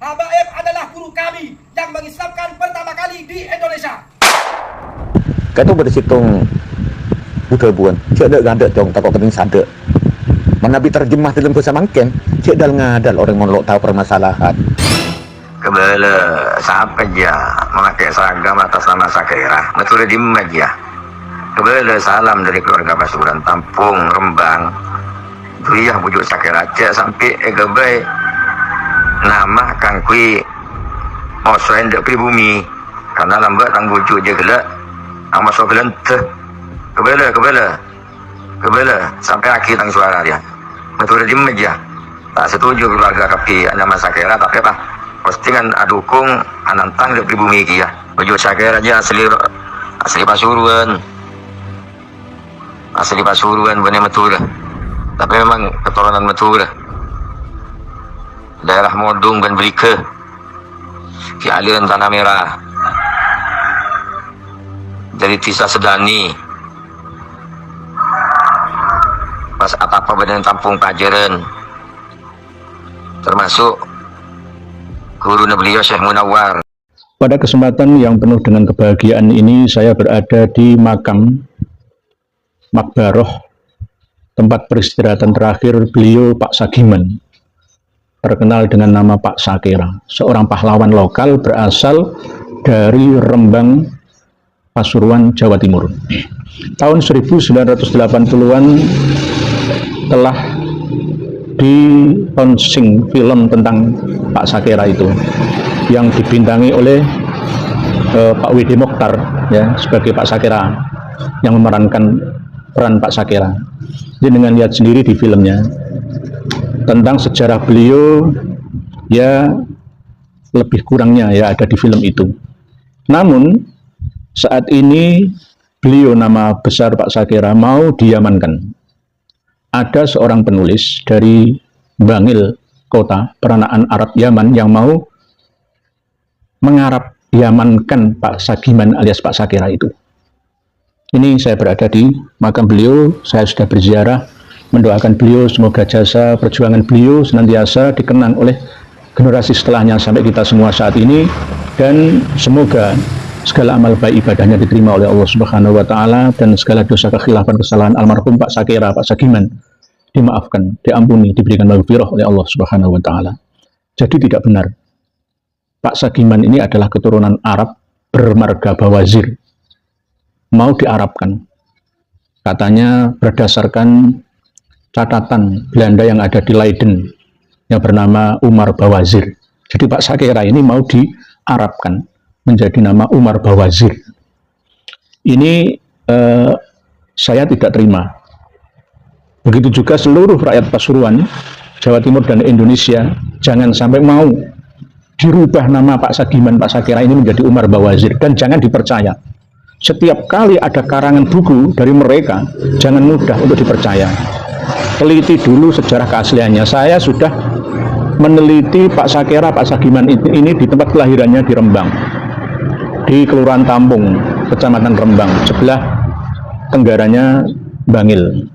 Habaib adalah guru kami yang mengislamkan pertama kali di Indonesia. Cái tu pada situng buta buan, cik ada ganda jong takut kening sadek. Mana bi terjemah dalam bahasa Mangkeng, cik dal ngadal orang monlok tahu permasalahan. Kebala siapa aja memakai seragam atas nama Sakira, betul di aja. Kebala salam dari keluarga Pasuruan Tampung Rembang. Duriah bujuk Sakira cek sampai egabai nama Kang Kui Osoen dek pribumi karena lambat tang bujuk je gelak amas sogelan teh kebala sampai akhir tang suara dia betul di aja. Tak setuju keluarga kapi nama Sakira tapi apa postingan adukung anantang dek pribumi kia bujuk Sakira aja asli Pasuruan benar betul tapi memang keturunan Madura daerah Modung dan Berike di aliran Tanah Merah dari Tisa Sedani pas apa badan Tampung Pajaran termasuk guru beliau Syekh Munawar. Pada kesempatan yang penuh dengan kebahagiaan ini saya berada di makam Makbaroh, tempat peristirahatan terakhir beliau Pak Sagiman, terkenal dengan nama Pak Sakira, seorang pahlawan lokal berasal dari Rembang, Pasuruan, Jawa Timur. Tahun 1980-an telah di-launching film tentang Pak Sakira itu, yang dibintangi oleh Pak Widi Mokhtar ya, sebagai Pak Sakira, yang memerankan peran Pak Sakira. Jadi dengan lihat sendiri di filmnya tentang sejarah beliau ya lebih kurangnya ya ada di film itu. Namun saat ini beliau nama besar Pak Sakira mau diamankan. Ada seorang penulis dari Bangil, kota peranaan Arab Yaman, yang mau mengarab diamankan Pak Sagiman alias Pak Sakira itu. Ini saya berada di makam beliau, saya sudah berziarah, mendoakan beliau semoga jasa perjuangan beliau senantiasa dikenang oleh generasi setelahnya sampai kita semua saat ini, dan semoga segala amal baik ibadahnya diterima oleh Allah Subhanahu wa Ta'ala, dan segala dosa kekhilafan kesalahan almarhum Pak Sakira, Pak Sagiman dimaafkan, diampuni, diberikan maghfirah oleh Allah Subhanahu wa Ta'ala. Jadi tidak benar Pak Sagiman ini adalah keturunan Arab bermarga Bawazir, mau diarabkan. Katanya berdasarkan catatan Belanda yang ada di Leiden yang bernama Umar Bawazir. Jadi Pak Sakira ini mau diarabkan menjadi nama Umar Bawazir. Ini saya tidak terima. Begitu juga seluruh rakyat Pasuruan, Jawa Timur dan Indonesia, jangan sampai mau dirubah nama Pak Sagiman, Pak Sakira ini menjadi Umar Bawazir, dan jangan dipercaya. Setiap kali ada karangan buku dari mereka, jangan mudah untuk dipercaya. Teliti dulu sejarah keasliannya. Saya sudah meneliti Pak Sakira, Pak Sagiman ini di tempat kelahirannya di Rembang, di Kelurahan Tampung, Kecamatan Rembang, sebelah tenggaranya Bangil,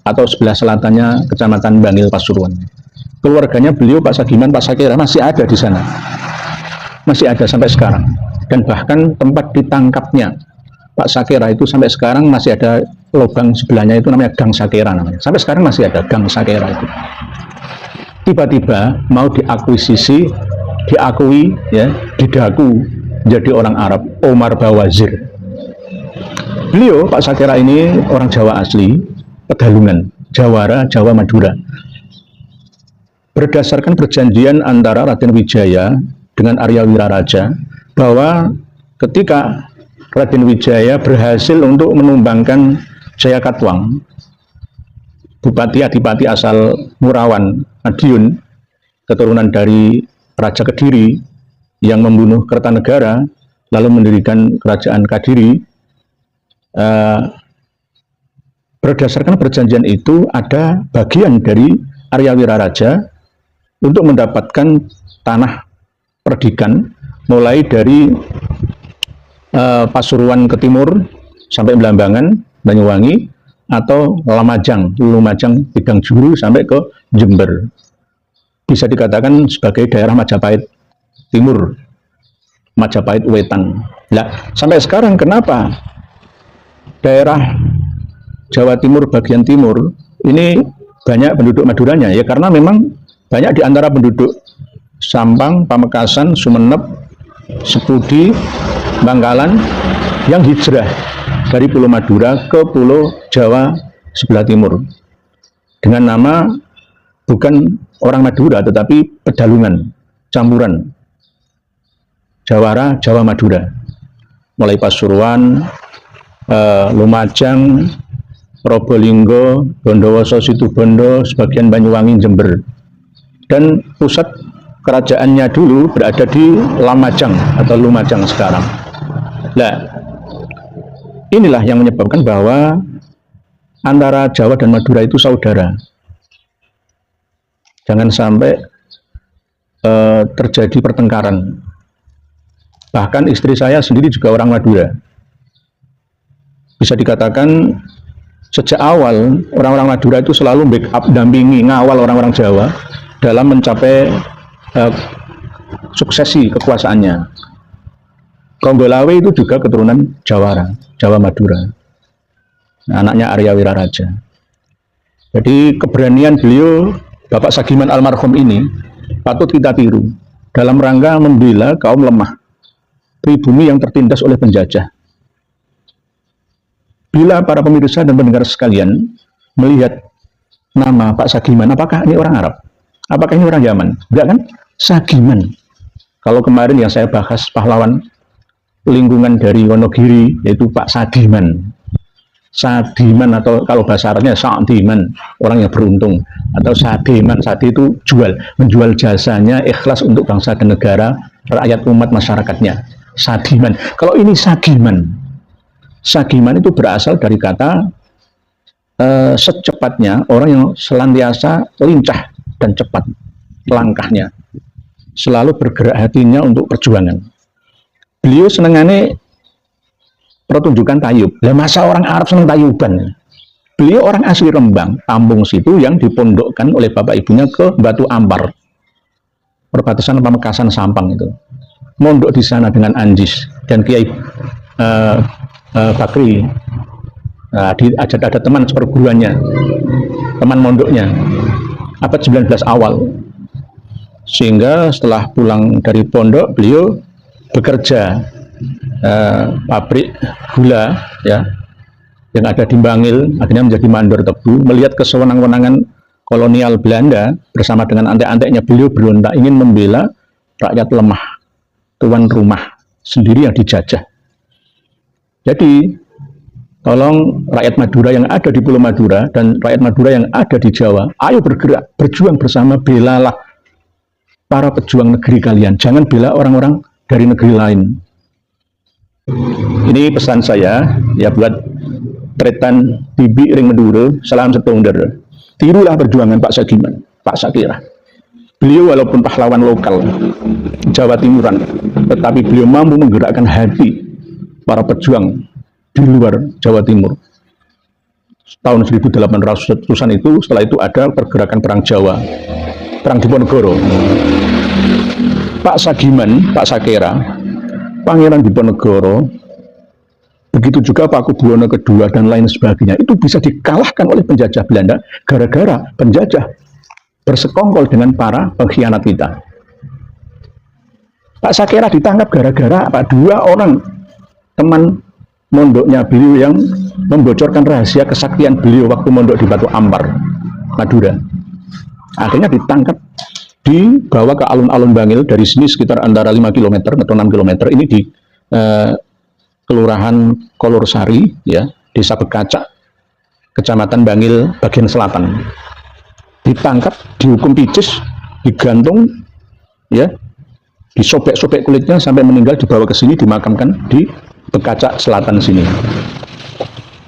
atau sebelah selatannya Kecamatan Bangil, Pasuruan. Keluarganya beliau, Pak Sagiman, Pak Sakira, masih ada di sana. Masih ada sampai sekarang. Dan bahkan tempat ditangkapnya Pak Sakira itu sampai sekarang masih ada lubang sebelahnya, itu namanya Gang Sakira namanya. Sampai sekarang masih ada Gang Sakira itu. Tiba-tiba mau diakuisisi, diakui ya, didaku jadi orang Arab, Umar Bawazir. Beliau Pak Sakira ini orang Jawa asli, Pedalungan, Jawara, Jawa Madura. Berdasarkan perjanjian antara Raden Wijaya dengan Arya Wiraraja, bahwa ketika Raden Wijaya berhasil untuk menumbangkan Jayakatwang, Bupati Adipati asal Murawan, Madiun, keturunan dari Raja Kediri yang membunuh Kertanegara lalu mendirikan Kerajaan Kadiri, berdasarkan perjanjian itu ada bagian dari Arya Wiraraja untuk mendapatkan tanah perdikan mulai dari Pasuruan ke timur sampai Belambangan, Banyuwangi, atau Lumajang, Bidang Juru sampai ke Jember. Bisa dikatakan sebagai daerah Majapahit Timur, Majapahit Wetan. Nah, sampai sekarang kenapa daerah Jawa Timur bagian timur ini banyak penduduk Maduranya? Ya karena memang banyak di antara penduduk Sampang, Pamekasan, Sumeneb, Sepudi, Bangkalan yang hijrah dari Pulau Madura ke Pulau Jawa sebelah timur dengan nama bukan orang Madura tetapi pedalungan, campuran Jawara, Jawa Madura, mulai Pasuruan, Lumajang, Probolinggo, Bondowoso, Situbondo, sebagian Banyuwangi, Jember, dan pusat kerajaannya dulu berada di Lumajang atau Lumajang sekarang. Nah, inilah yang menyebabkan bahwa antara Jawa dan Madura itu saudara. Jangan sampai terjadi pertengkaran. Bahkan istri saya sendiri juga orang Madura. Bisa dikatakan sejak awal orang-orang Madura itu selalu backup, dampingi, ngawal orang-orang Jawa dalam mencapai suksesi kekuasaannya. Ronggolawe itu juga keturunan Jawara, Jawa Madura. Anaknya Arya Wiraraja. Jadi keberanian beliau, Bapak Sagiman almarhum ini, patut kita tiru dalam rangka membela kaum lemah, pribumi yang tertindas oleh penjajah. Bila para pemirsa dan pendengar sekalian melihat nama Pak Sagiman, apakah ini orang Arab? Apakah ini orang Yaman? Enggak kan? Sagiman. Kalau kemarin yang saya bahas pahlawan lingkungan dari Wonogiri, yaitu Pak Sadiman. Sadiman atau kalau bahasa Arabnya Sadiman, orang yang beruntung. Atau Sadiman, Sadi itu menjual jasanya ikhlas untuk bangsa dan negara, rakyat umat masyarakatnya. Sadiman. Kalau ini Sagiman. Sagiman itu berasal dari kata secepatnya, orang yang senantiasa lincah dan cepat langkahnya. Selalu bergerak hatinya untuk perjuangan. Beliau senengannya pertunjukan tayub. Lah masa orang Arab seneng tayuban? Beliau orang asli Rembang, Tambung situ yang dipondokkan oleh bapak ibunya ke Batu Ampar, perbatasan Pamekasan Sampang itu. Mondok di sana dengan Anjis dan Kiai Bakri. Nah, ada teman seperguruannya, teman mondoknya, abad 19 awal. Sehingga setelah pulang dari pondok, beliau bekerja pabrik gula ya yang ada di Bangil, akhirnya menjadi mandor tebu. Melihat kesewenang-wenangan kolonial Belanda bersama dengan antek-anteknya, beliau berontak ingin membela rakyat lemah, tuan rumah sendiri yang dijajah. Jadi tolong rakyat Madura yang ada di Pulau Madura dan rakyat Madura yang ada di Jawa, ayo bergerak, berjuang bersama, belalah para pejuang negeri kalian, jangan bela orang-orang dari negeri lain. Ini pesan saya ya buat Tretan Bibi Ring Madura, salam setungder. Tirulah perjuangan Pak Sagiman, Pak Sakira. Beliau walaupun pahlawan lokal Jawa Timuran, tetapi beliau mampu menggerakkan hati para pejuang di luar Jawa Timur. Tahun 1800-an itu, setelah itu ada pergerakan Perang Jawa, Perang Diponegoro. Pak Sagiman, Pak Sakira, Pangeran Diponegoro, begitu juga Paku Buwono II dan lain sebagainya, itu bisa dikalahkan oleh penjajah Belanda gara-gara penjajah bersekongkol dengan para pengkhianat kita. Pak Sakira ditangkap gara-gara apa? 2 orang teman mondoknya beliau yang membocorkan rahasia kesaktian beliau waktu mondok di Batu Ampar, Madura. Akhirnya ditangkap, dibawa ke alun-alun Bangil, dari sini sekitar antara 5 km atau 6 km, ini di Kelurahan Kolorsari, ya, Desa Bekacak, Kecamatan Bangil, bagian selatan. Ditangkap, dihukum picis, digantung, ya, disobek-sobek kulitnya sampai meninggal, dibawa ke sini, dimakamkan di Bekacak Selatan sini.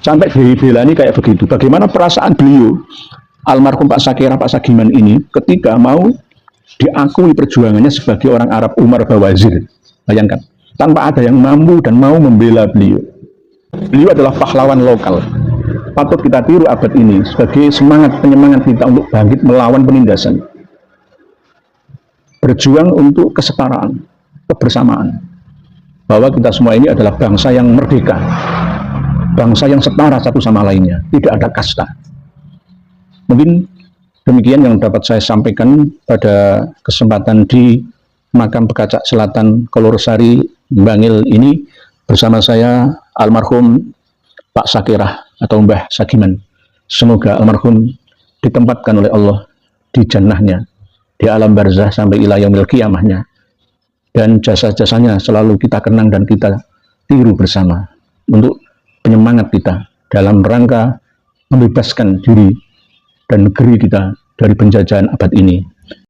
Sampai dibelani kayak begitu. Bagaimana perasaan beliau, almarhum Pak Sakira, Pak Sagiman ini, ketika mau diakui perjuangannya sebagai orang Arab, Umar Bawazir. Bayangkan, tanpa ada yang mampu dan mau membela beliau. Beliau adalah pahlawan lokal. Patut kita tiru abad ini sebagai semangat penyemangat kita untuk bangkit melawan penindasan. Berjuang untuk kesetaraan, kebersamaan, bahwa kita semua ini adalah bangsa yang merdeka, bangsa yang setara satu sama lainnya, tidak ada kasta. Mungkin demikian yang dapat saya sampaikan pada kesempatan di Makam Bekacak Selatan Kolorsari Bangil ini bersama saya almarhum Pak Sakirah atau Mbah Sagiman. Semoga almarhum ditempatkan oleh Allah di jannahnya, di alam barzah sampai ila yaumil qiyamahnya, dan jasa-jasanya selalu kita kenang dan kita tiru bersama untuk penyemangat kita dalam rangka membebaskan diri dan negeri kita dari penjajahan abad ini.